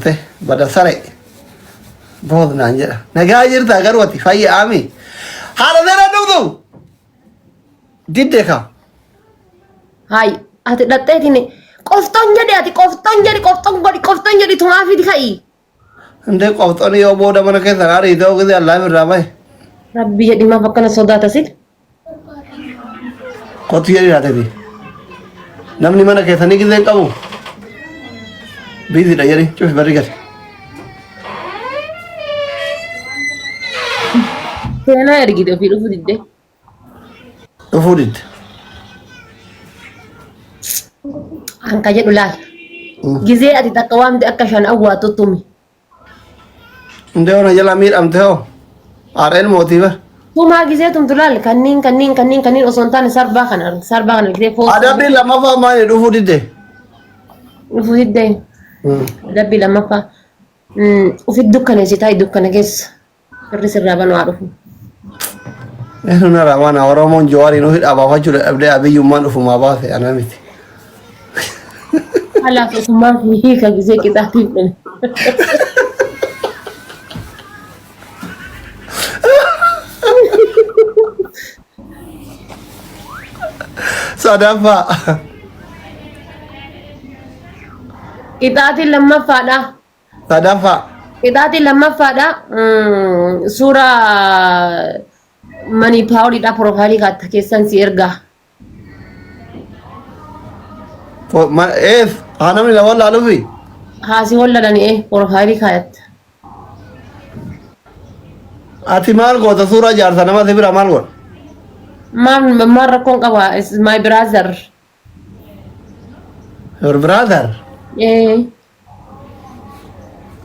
gartee bada saree bood naan jedha nagaa jirta garuu ati fayyaa ami haala dheeraa dhugdu diddee kaa Hai, ati dhadheetini qoftoon jedhe ati qoftoon jedhi tumaafiti ka'i. indee qoftoon yoo booda mana keessa naarii ta'uu gisee allaa birraa bahe Rabbi jedhi maaf akkana sodaata sin. kottu jedhi laateeti namni mana keessanii gisee qabu biizidha jedhi cufi barri gadi Seenaa ergite ofii dhufu didde. dhufuu didde Anka jedhu laal. Gizee ati takka waamte akka shan awwaatu tumi. indee ona jala miidhamte hoo haadheen mootii bar Tumaa gizee tumtu laal kanniin osoo hin taane sarbaa kana argitee foos. adabbii lammaffaa maali dhufuu didde Dhufu didde. Adabbii lammaffaa. Ufit dukkaneessitaa dukkana keessa. Irri sirraa banuu haa dhufu. Enu na ramana Oromoon Jawaariin ofii dhaabaafachuu dadhabdee abiyyummaan dhufumaa baase ana miti. Alaaf osummaa fi hiika gizee qixaatiif dhame. Sadaffaa Qixaatiin lammaffaadha. sadaffaa Qixaatiin lammaffaadha. Suuraa manii paawuliidha piroofaayilii kaata keessan si ergaa. eef haa namni lama laaluufi Haasi holladhani piroofaayilii kaayatta. ati maal goota suuraa jaarsa nama si bira maal goota Maal rakkoon qaba is my brother. your brother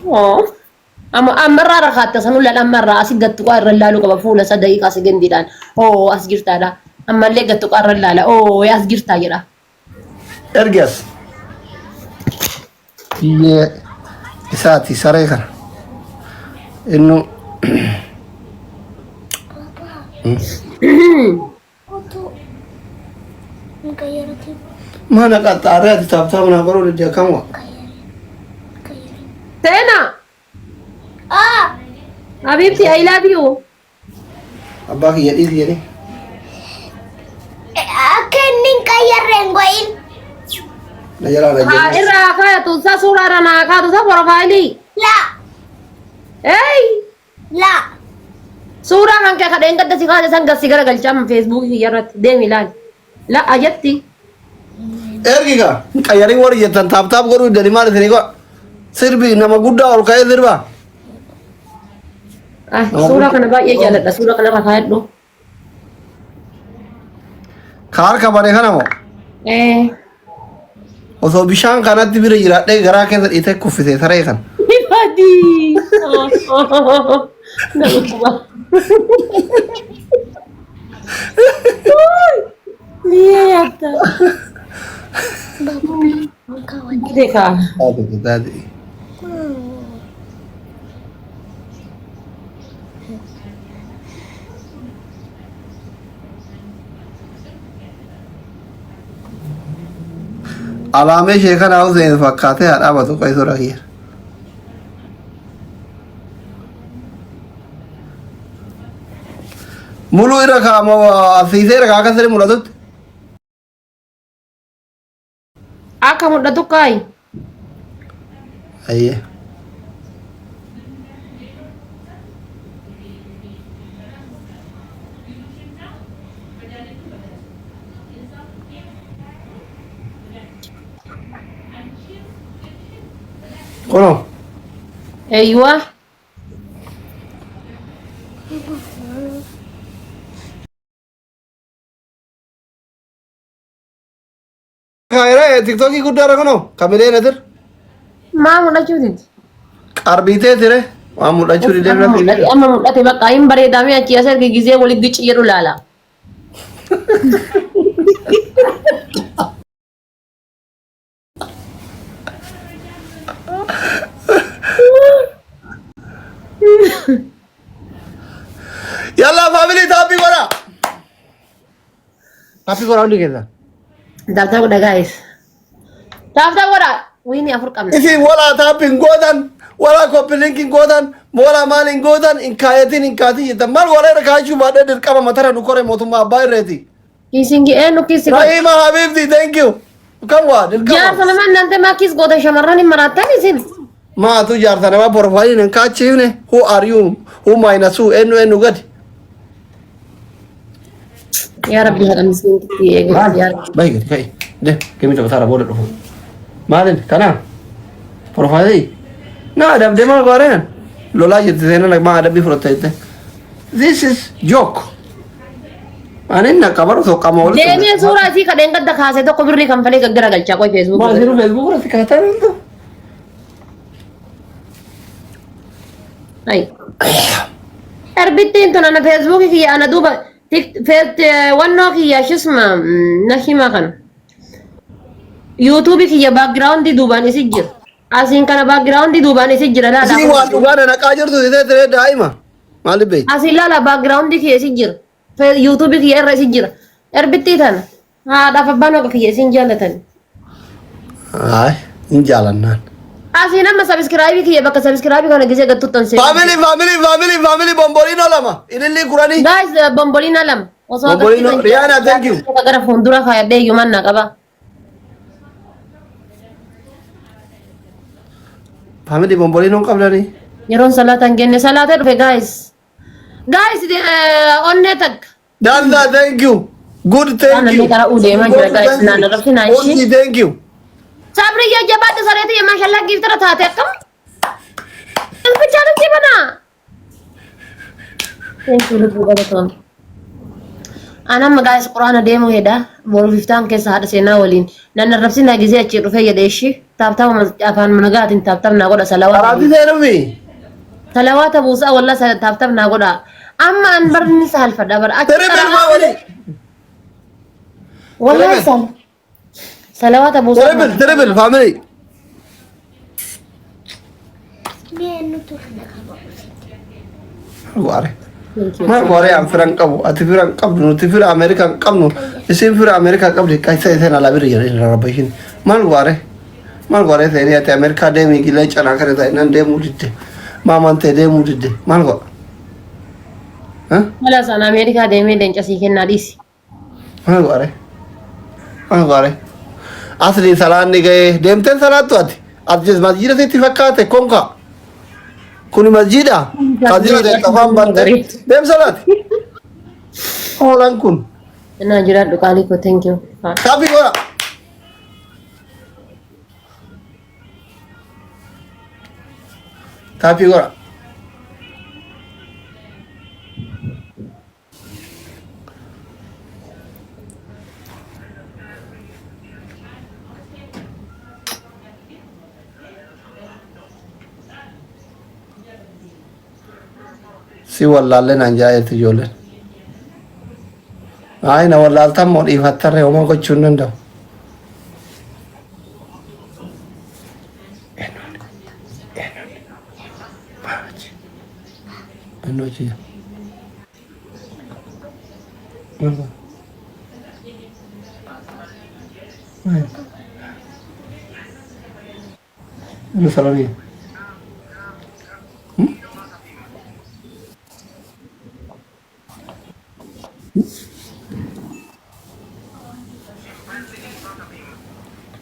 Oh. Ammarraa rakkaata sanullaan ammarraa asii gattuqaa irra laaluu qaba fuula isa daqiiqaa sagantiidhaan. Oh as jirtaadha. Ammallee gattuqaa irra laala. Oh as jirtaa jedha. ergees biyyee isaati saree kana innu mana qaxxaaree ati taaptaa manaa baruu didee akkam waa Seena. Habibti I love you. abbaa kiyya dhiisi jedhee Kenning kaya renggoin. na jalaa na jedhee Irraa kaayatu isa suuraa irra naa kaatu isa piroofaayilii. La, Hey! la. Suuraa kan kee kadheen gadda si kaase san gassi gara galchaama feesbuukii kiyya irratti deemi ilaali. La ajatti. ergi kaa qayyarii warri jettan taaptaap godhuu didanii maal isinii godha sirbi nama guddaa ol ka'ee sirbaa Suuraa kana baay'ee jaalladha. Suuraa kana irra kaayadhu. ka harka bare kana moo osoo bishaan kanatti bira jiraadhee garaa keessa dhiitee kuffisee saree kan Ibadi. Nama kuba. Liya yatta. Deka. taate alaamee ishee kana Hussein fakkaatee haa dhaabatu qo'isuu rakiyya muluu irra kaa'ama asiisee irra kaa'aa kasirri mul'atutti Akka mul'atu kaayi. ayyee kunoo Eeyyuwa. kaayiree tiktookii guddaadha kunoo kamilee natir Maa mul'achuu diti. qarbiitee tire waan mul'achuu didee Mul'ate amma mul'ate bakka hin bareedamee achi as erga gizee walitti gici jedhu laala. yalla family taappii godha taappii godha hundi keessa Taaptaa godha guys. Taaptaa godha. ويني أفرق أمن إذا ولا تابين جودان ولا كوبلينكين جودان ولا مالين جودان إن كايتين إن كاتي تمر ولا ركاجو بعد الكلام ما ترى نكره موتوما بايرتي كيسينجي إنه كيسي رحيم حبيبتي thank you كم واد جار الكلام سلمان نانت ما كيس قوة شمراني مراتني سين ما تو جارتا نما بروفايل إن كاتشيونه who are you who minus who إنه قد يا ربي هذا مسكين كتير يا رب baik baik deh kami coba taruh boleh dulu malin kana profile nah ada demo kemarin lo lagi di sana lagi ada bi protein this is joke aneh nak kabar tuh kamu oleh ديمي صورة سي كدين قد خاسة تو كبرني كمباني كجرا قلچا کوئی فيسبوك ما زيرو فيسبوك راسي kata itu اي اربيتين تو انا فيسبوك كي انا دوبا فيت ونو كي يا شو اسمه نشي ما كان يوتيوب كي يا باك جراوند دي دوباني سجل اسين كان باك جراوند دي دوباني سجل لا sini لا waktu gua ada kajar tuh itu terus dah ima malih baik اسين لا لا باك جراوند كي سجل في يوتيوب كي يا سجل اربيتين هذا فبانو كي سجل تن ay ini jalanan اسين اما سبسكرايب كي بك سبسكرايب كان جيسه گتو تن سي family bombolino lama ini li kurani guys बम्बोलिना lump bombolino Rihanna thank you अगर फोंदुरा खाया दे युमान ना कबा family bombolino kabla nih يرون صلاة جنة صلاة رفع guys onne tak Danza, thank you. Good, thank أنا you. اللي ترى أودي ما جرى guys نانا رفسنا Oji, إيشي thank you. صبري يا جبات سريتي ما شاء الله كيف ترى تاتي كم البجارة كيفنا thank you لبوا بطل أنا ما guys قرآن ديمو هدا بولو فيفتان كيس هذا سينا ولين نانا رفسنا جزء أشير رفع يديشي تاب تاب ما أفهم منقات إن تاب تاب نقول سلاوات Arabi saya nabi. سلاوات أبوسا والله تاب تاب نقول أما أنبر نسهل فدابر Terebel ma wali. والله تربل. سهل سلاوات أبوسا Terebel, family. Guare. Ma guare am firang kabu, ati firang kabu, nuti firang Amerika kabu, isim firang Amerika kabu di kaisa saya nalabir jadi rabahin. Mal guare saya ni ati Amerika demi gila cana kare saya nan demu dide, maman teh demu dide, mal gua. Hah? خلاص أنا أمريكا دايما دنجا سيكين ناديس Mal guare. Asli salah ni gay, demten salah tu ati jes masjid saya tifakat kongka. Kuni masjid ah, kajira deh kafam bante, dem salat. Orang kun. أنا جرات دكالي كو thank you Tapi gua. Tapi gua. Si wallalle nan jaayati ijoolleen. Ay na wallaaltan moo dhiifattarre homaa gochuu hin danda'u. Enochi. Ano salah ni?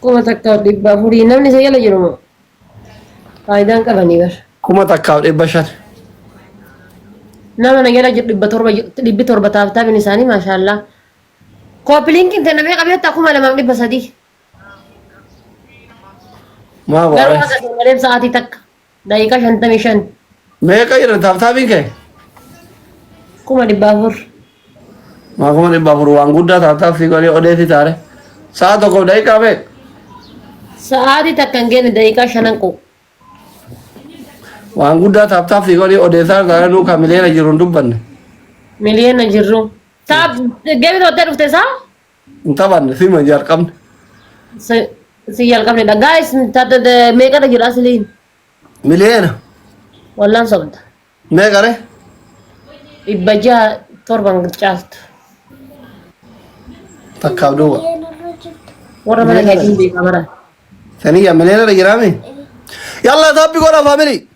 كوما تكاو ديبا فوري نمني سيلا جرمو فايدان كبني بر Kuma takkaaf dhibba shan. نما نجلا ديبا توربا تابتا بنساني ما شاء الله كوبلينك انت نبي قبل تاكو ما لما ديبا سدي Maa غير baare. هذا سنغريب ساعتي تك دايكا شنتا ميشن Meeqa jira taabtaabiin kee? كوما ديبا فور Maa kuma dhibba afur waan guddaa taabtaaf si godhee odeessi taare. Sa'a tokkoof daqiiqaa beek. ساعتي تك كان دايكا شننكو Waan guddaa taabtaaf si godhee odeessaa taare nuu kan miliyoona jiru hin dubbanne. مليون نجرو تاب جيبي توتر افتسا Hin taphanne sima jalqabne. سيال قبل ده جايز تاد ميكا تجرا سلين Miliyoona. والله صبت Meeqa ree? يبجا توربان جاست Takkaaf duuba. ورا ما كايدين بي كاميرا ثانية مليون رجرامي يلا تابي كورا فاميلي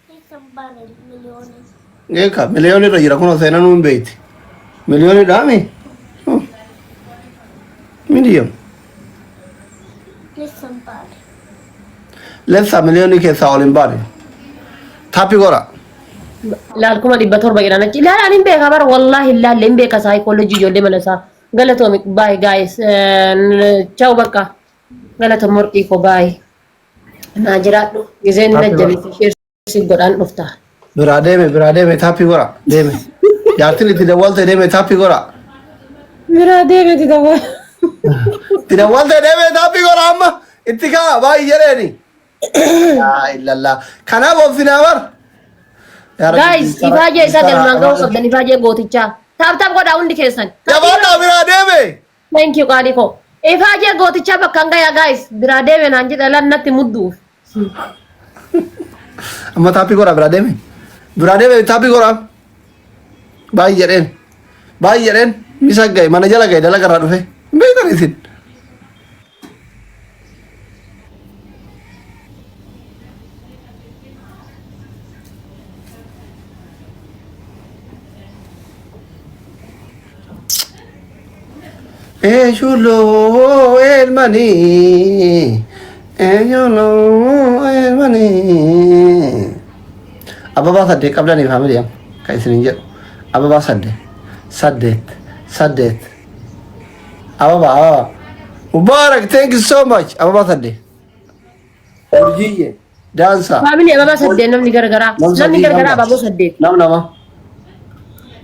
إيه مليون رجرا كنا سينا نون بيت مليون دامي ميديوم لسه مليون كيسا أولين باري تابي كورا laal kuma dhibba torba jedhan achi laal hin beeka bara wallahi laal hin beeka saayikoolojii ijoollee malasaa galatoomik baay gaayis chaw bakka galata morqii ko baay naa jiraadhu gizeen na jabeessi sheersi godhaan dhufta biraa deeme taappii gora deeme jaartin itti dawwalte deeme taappii gora biraa deeme itti dawwalte deeme taappii gora amma itti kaa baay'ee jedheeni yaa illallah kanaaf obsinaa bar gaayis ifaajee isaa galmaan ga'uu qabdan ifaajee gootichaa taap godhaa hundi keessan jabaadhaa biraa deeme thank you qaadii ko ifaajee gootichaa bakkaan gayaa gaayis biraa deeme naan jedha lannatti mudduuf amma taappii gora biraa deeme taappii gora baay'ee jedheen misa gahe mana jala gahe dalaga irraa dhufe hin beektan isin Chulo el maní, chulo el maní. Ababa saddeet qabdan family am kan isin jedhu ababa saddeet ababa Mubarak, thank you so much ababa saddeet urjiyye dansa family ababa saddeet namni garagaraa ababa saddeet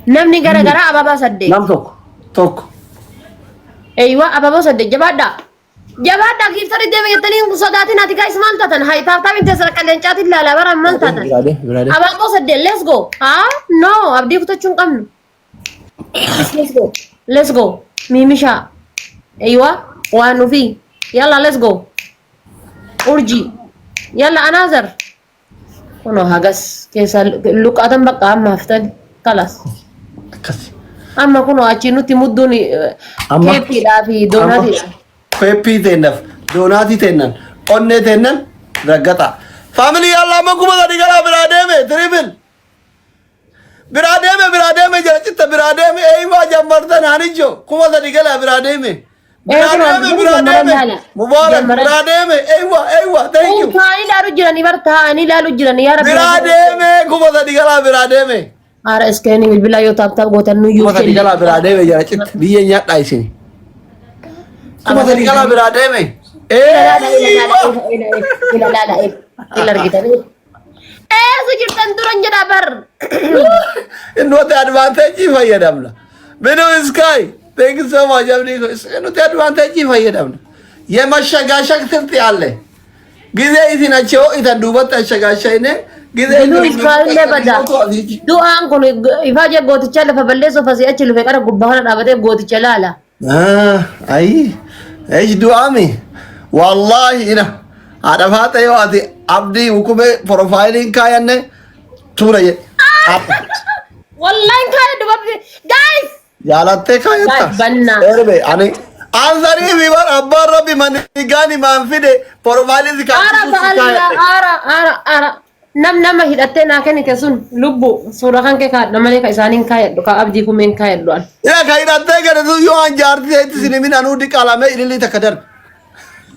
namni garagaraa ababa saddeet nam tokko ايوه ابا بوسد جبادا كيف ترى دم يتني صداتي ناتي كايس مالتاتن هاي تاتا بنت سرك لنجات لا لا برا مالتاتن ابا بوسد ليتس جو نو ابدي كنتون كم ليتس جو ميمشا ايوه وانو في يلا ليتس جو اورجي يلا اناظر كونو هاجس كيس لوك ادم بقى ما افتد خلاص amma kuno achi nuti mudduni kepi dafi donati kepi tenaf donati tenan onne tenan ragata family alla ma kuma da digala birademe triple birademe jara chitta birademe ei wa jamartan hanijo kuma da digala birademe mubarak birademe eiwa thank you ani laru jirani barta ani lalu jirani ya rabbi birademe kuma da digala birademe ara iskeni bilbila yo tap gotan nu yu kuma digala birademe jara chitta biye nyadda isini kuma digala birademe ilar gitani sujirtan duran jada bar not advantage fayyadamna beno sky thank you so much abdi not advantage fayyadamna የመሸጋሸግ ትልጥ ያለ ጊዜ ይትናቸው ይተዱበት አሸጋሸይነ ጊዜ ይስካለ በዳ ዱአን ኮን ይፋጀ ጎትቻ ለፈበለሶ ፈሲያች ለፈቀረ ጉባሆነ ዳበተ ጎትቻ ላላ አይ ايش دعامي والله هنا هذا فات يواتي عبدي وكم بروفايلين كاينه توري والله كاي دبب جايز يالته كايتا بنا اربي اني انظري بيبر ابار ربي من غاني ما فيدي بروفايلين ara nam hidhatena kani kesun lubbu sura kan ke ka namale ka isanin kay ka abdi kumen kay doan ya kay datte gade du yo an jarti et sinimin anu di kalame ilili takadar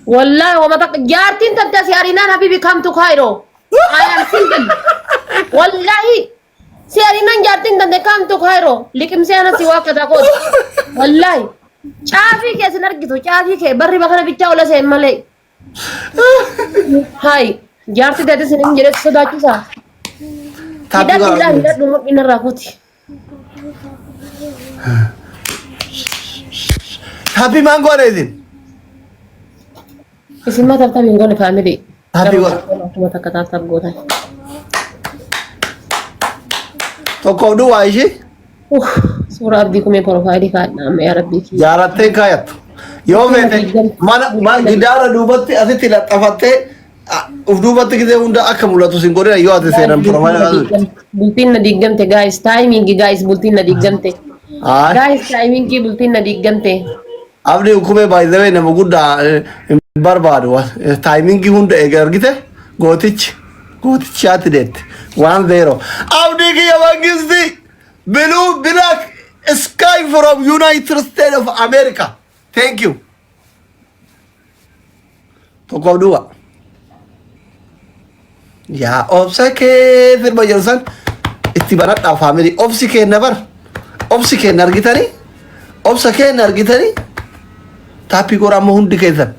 wallahi wa mata jartin tanta siarina habibi come to Cairo I am single wallahi siarina jartin tanta come to Cairo likim se ana siwa kada ko wallahi chafi ke sinargito chafi ke barri bakara bicha wala se male hai jarti dete sinin jere sodachi sa tidak dulu ina rakuti happy mango rezin isma tarta mingo ne family happy go mata kata tab gota to ko du aishi sura abdi kume profile ka nam ya rabbi ki jaratte kayat yo vete man gidara dubatti asiti la tafatte ufduubatti gisee hunda akka mul'atu sin godhina yoo ati seenan profile bultiin na diigamte guys timing guys bultiin na diigamte guys timing bultiin na diigamte abdi hukume by the way nama guddaa barbaadu taayimingii hunda eega argite gootichaatti deette waan zeero abdii kiyya mangisti blue black sky from United States of America thank you tokkoof duwwa yaa obsa kee firma jedhu san itti banadhaa faamilii obsi kenna bar obsi kenna argitanii obsa kenna argitanii taappii goraa amma hundi keessan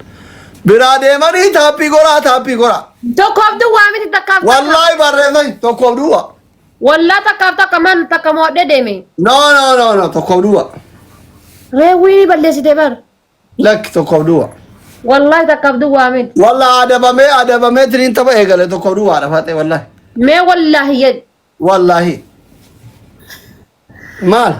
biraa deemanii taappii goraa tokkoof duwwaa miti takkaaf wallahi barreeffame tokkoof duwwa wallaa takkaaf takka man takka moodhe deeme no tokkoof duwwa reewwii balleessite bar lakki tokkoof duwwa wallahi takkaaf duwwaa miti wallahi adabamee tiriin tapha eegale tokkoof duwwa dhafatee wallahi mee wallahi jedh wallahi maal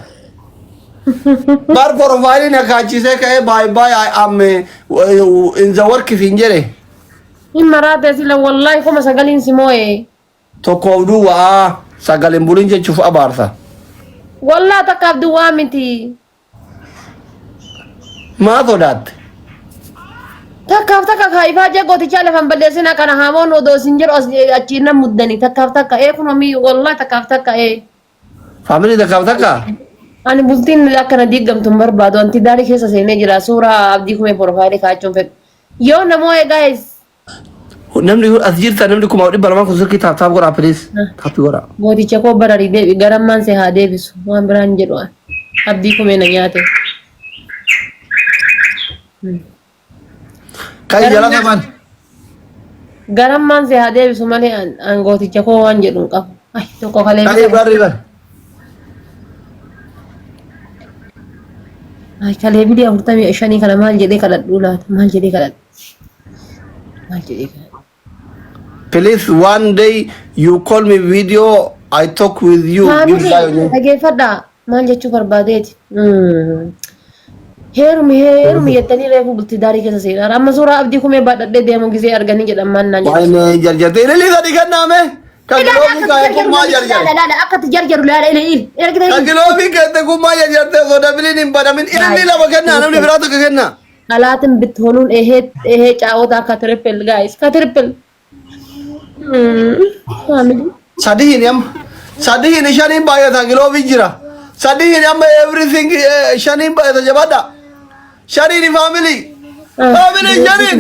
bar profailii na kaachisee ka'ee baay I am in the work fin jedhe hin maraate sila wallahi kuma sagaliin si moo'e tokkoof duwwa sagaleen bulin jechuuf abaarsa wallaa takkaaf duwwaa miti maa sodaatte takkaaf takka kaayifaa jee gootichaa lafan balleessina kana hamoon odoo sin jedhu achiin nan muddanii takkaaf takka kunomii wallahi takkaaf takka faamilii takka ani bultiin akkana diigamtu hin barbaadu anti daarii keessa seenee jira suuraa abdii kumee profaayilii kaachuun fedhu yoo namoo guys namni as jirta namni kuma dhibba lamaan kun sirkii taap godhaa please taappi godhaa gooticha koo bararii deebi garammaan see haa deebisu waan biraan jedhu abdii kumee na nyaate kai jala taman garammaan see haa deebisu malee an gooticha koo waan jedhu hin qabu ay tokko kalee kai barri ay kalee bidii 45 kana maal jedhee kadhadhuu laata maal jedhee kadhadhu please one day you call me video I talk with you dhageeffadha maal jechuu barbaadeeti heerumi jettanii reefu bultii daarii keessa seenaa amma suuraa abdii kumee baadhadhee deemu gisee arganii jedhan maan naan jedhu waan jarjarte ilili sadi kennaame kagiloofii kaa'e kummaa jarjarte akkatti jarjaru laala ilili kagiloofii keette kummaa jarjarte sodabiliin hin badamin ilili lama kennaa namni biraa tokko kennaa alaatin bitoonuun ehee caawota akka trippel guys ka trippel family sadihin shaniin baay'ata giloofii jira sadihin amma everything shaniin baay'ata jabaadha shaniin family shaniin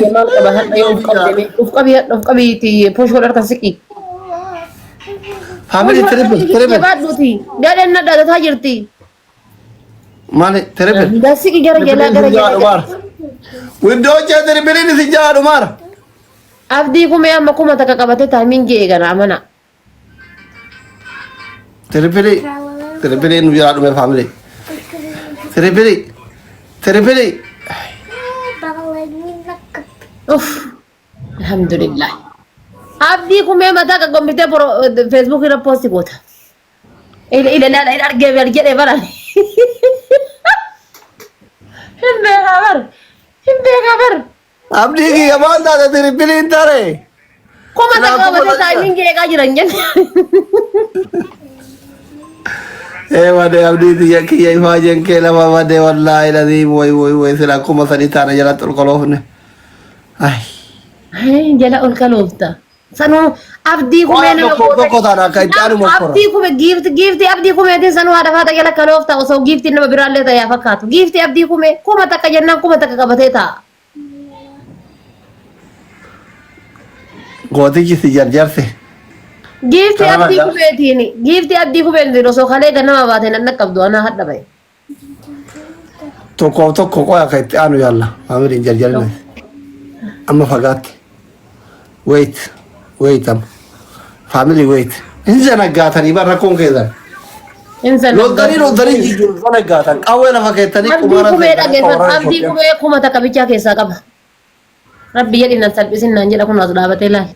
uf qabiiti poshoo dharkan siqi family trippel baadhuuti gadeen nadhatataa jirti maali trippel dasiki gara jala Window jadi beli ni sejauh Umar. Abdi kumee amma kuma takka qabate taamingi eegana amana. Terpilih nu jalan dengan family. Terpilih. Alhamdulillah. Abdi kumee mata ka gombite Facebook ira posti kota. Ila arge barani. Himbe kabar. Abdi ki aman dah terpilih intare. Kuma takka qabate taamingi eegaa jiran jenna. Wade abdi dia kiai fajen ke lama wade wallahi lazim woi sila kuma sadi tana jalan tulkolofne. Ay jala ulkalofta. Sanu abdi kume na ko tana kai taru mo abdi kume gift abdi kume din sanu hada fata jala kalofta oso gift na biralle ta ya fakatu. Gift abdi kume kuma takka janna kuma takka qabate ta. Gotichi si jarjarse. Gift abdi kume tini. Gift abdi kume din oso khale ganna baate nan nakabdu ana hadda bay. Tokko ko ya kai anu yalla. Amirin jarjarne. Amma fagat. Wait family wait. Inza nagatani barra kon keda. Inza lodari jiju nagatan. Awela faketani kumara. Abdi kume kuma takka bicha kesa qaba. Rabbi yadi nan salbisin nan jedha kun as dhaabate laal.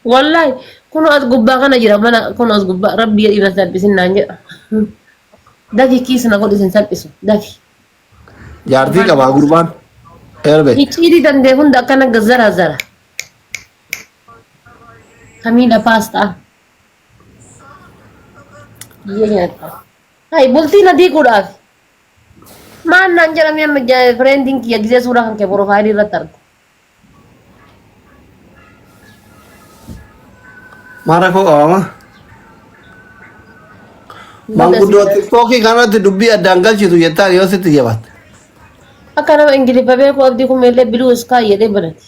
Wallahi kun as gubbaa kana jira mana kun as gubbaa rabbi yadi nan salbisin nan jedha. Daki kiis na godhisin salbisu daki. Jaartii qaba gurbaan. Erbe. Icciiti dandee hunda akkana zara. Kamiidha paastaa. Biyya nyaata. Hai bultiin adii godhaaf. Maan naan jedhamee amma friendiin kiyya gisee suuraa kan kee profaayilii irratti argu. Maal rakkoo qabama? Manguddoo tiktookii kanatti dubbii addaan galchitu jettaan yoo sitti jabaate. Akka nama Ingiliffa beeku abdii kun illee biluu iskaa jedhee barate.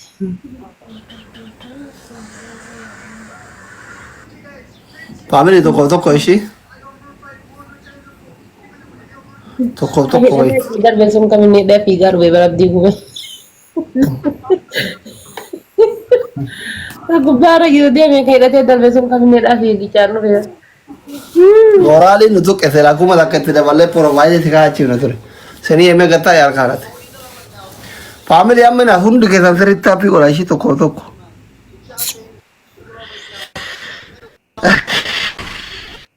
Faamilii tokkoof tokko ishii. Tokkoof tokko wayi. Darbe sun kamiin dheefi garbee bara abdii kume. Gubbaarra jiru deemee kan hidhatee darbe sun kamiin dheefi gichaan dhufee. Moraaliin nu tuqqe seera akkuma takka itti daballee profaayilii itti kaa'achiifna ture. Sanii eemee gattaa yaal kaanate. Faamilii amma hundi keessan sirriitti haphii godha ishii tokkoof tokko.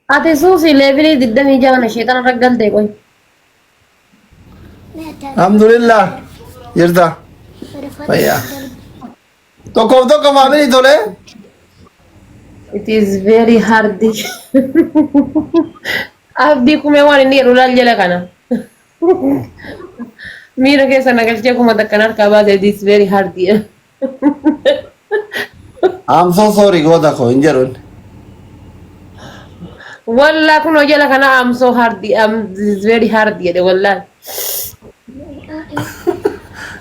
Ati suusi leevilii 26 sheexana raggalte qoy. Alhamdulillah. Jirta. Fayyaa. Tokkoof tokko faamilii tolee. It is very hard. Abdii kumee waan inni jedhu laal jala kana. Miira keessa nagalchee kuma takkan harkaa baate it is very hard. I'm so sorry goota koo hin jedhuun. Wallaa kunoo jala kana I'm so hard. It is very hard jedhe wallaahi.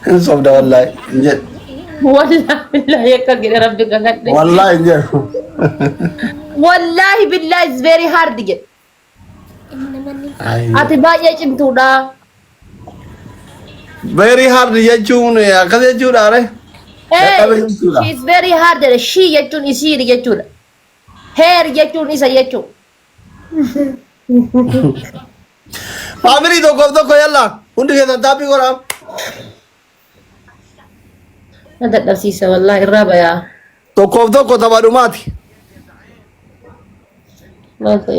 Hin sobda wallaahi hin jedhu. Wallaahi billaahi akka jedhe rabbi kakadhe. Wallaahi hin jedhu. Wallaahi billaahi is very hard jedhe. Ati baay'ee cimtuudha. Very hard jechuun akkas jechuudha re. She is very hard. She jechuun isii jechuudha. Heer jechuun isa jechuudha. Faamilii tokkoof tokko yalla hundi keessan taaphii godhaa. Na dadhabsiisa wallaahi irraa bayaa. Tokkoof tokko taphaadhumaati.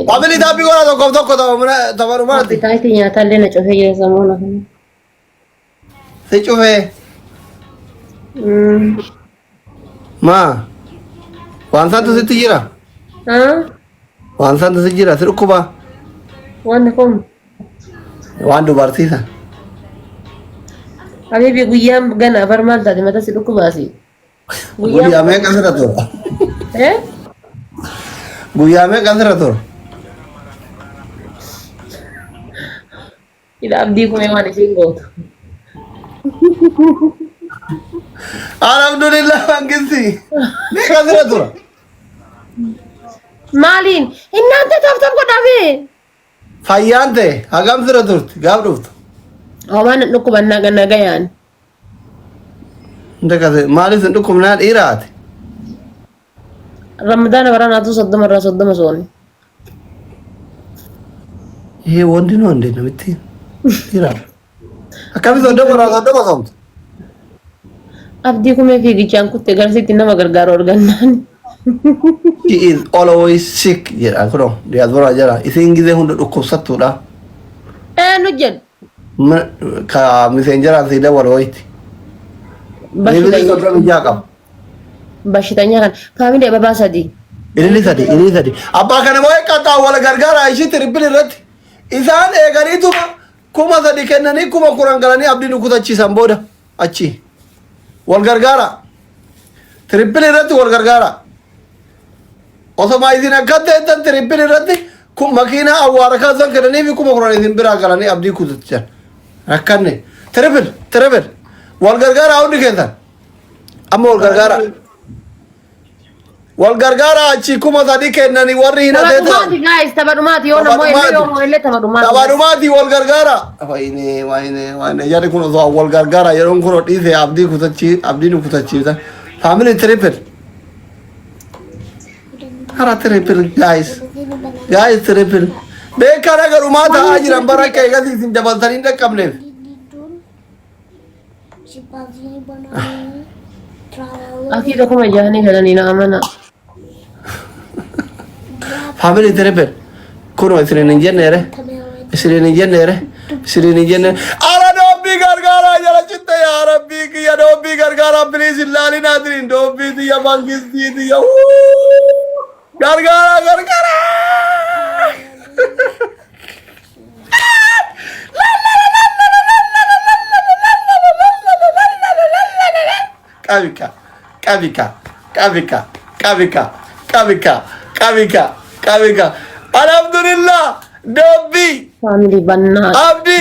Faamilii taaphii godhaa tokkoof tokko taphaadhumaati. Bitaayitii nyaatallee na cufee jira sammuu lafa. Si cufee. Maa waan santu sitti jira? Waan santu sitti jira si dhukkuba? Wanti kun Waan dubartiisa. habibi guyyaan ganaa bar maal taate mata si dhukkubaasi. Guyyaa meeqa sirra tura? Guyyaa meeqa sirra tura? Ila abdii kumee waan isiin gootu. Alhamdulillah mangisi. Meeqa sirra tura? Maaliin? Innaan tooftan godhafe. Fayyaan ta'e hagam sirra turti gaaf dhuftu. Waan dhukkubannaa ganna gayaan. Maaliif sin dhukkubnaa dhiiraati? Ramadaana baranaatu 30 irraa 30 soonni. Wanti nu hundee namitti dhiiraati. Akkamitti 30 irraa 30 soomtu? Abdii kumee fiigichaan kutte garsiitti nama gargaaru argannaan. She is always sick jedha kunoo diyaasporaa jira isiin gizee hunda dhukkubsattuudha. Nu jedhu. Ka miseenjeraan si dabalu wayitti. Bashitanya kan faamilii babaa sadii. Ilili sadi. Abbaa kana moo eeggataa wal gargaara ishii tiribbili irratti. Isaan eeganiituma kuma sadi kennanii kuma kuran galanii abdii nu kutachiisan booda achi. Wal gargaara. Tiribbili irratti wal gargaara. Osoma isin akka ta'etan tiribbili irratti makiinaa awwaara kaasan kennanii fi kuma kuran isin biraa galanii abdii kutachan. Rakkanne. Tiribil. Wal gargaara hundi keessan. Amma wal gargaara. Wal gargaara achi kuma sadi kennanii warri hin adeetan. Tabadumaati guys, tabadumaati yoo namoo illee tabadumaati. Tabadumaati wal gargaara. Wayne jarri kun osoo wal gargaara yeroon kun dhiise abdii nu kutachiisa. Family triple. Hara triple guys. Guys triple. Beekana garumaa ta'aa jiran bara kee gadi isin dabaltanii dhaqqabneef. Akhiira kuma jahanii galanii na amana. Family triple. Kuno isinin hin jenneere. Isinin hin jenneere. Isinin hin jenneere. Ara dubbii gargaaraa jala citte yaa rabbii kiyya dubbii gargaaraa biliis illaalin adirin dubbii tiyya mangistii tiyya. Gargaaraa. qabika qabika qabika qabika qabika qabika qabika alhamdulillah Dobby family banna Abdi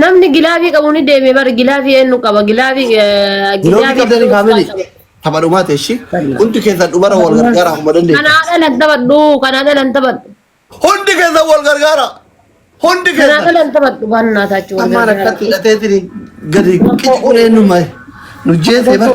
namni gilaafi qabu ni deeme bar gilaafi eenyu qaba gilaafi qabdani family tabadumaate shi hundi keessa dhumara wal gargaara huma dande kana dhalan tabadhu hundi keessa wal gargaara hundi keessa kana dhalan tabadhu banna taachu wal amma rakkati dhateetini gadi qixxureennu mai nu jeese bar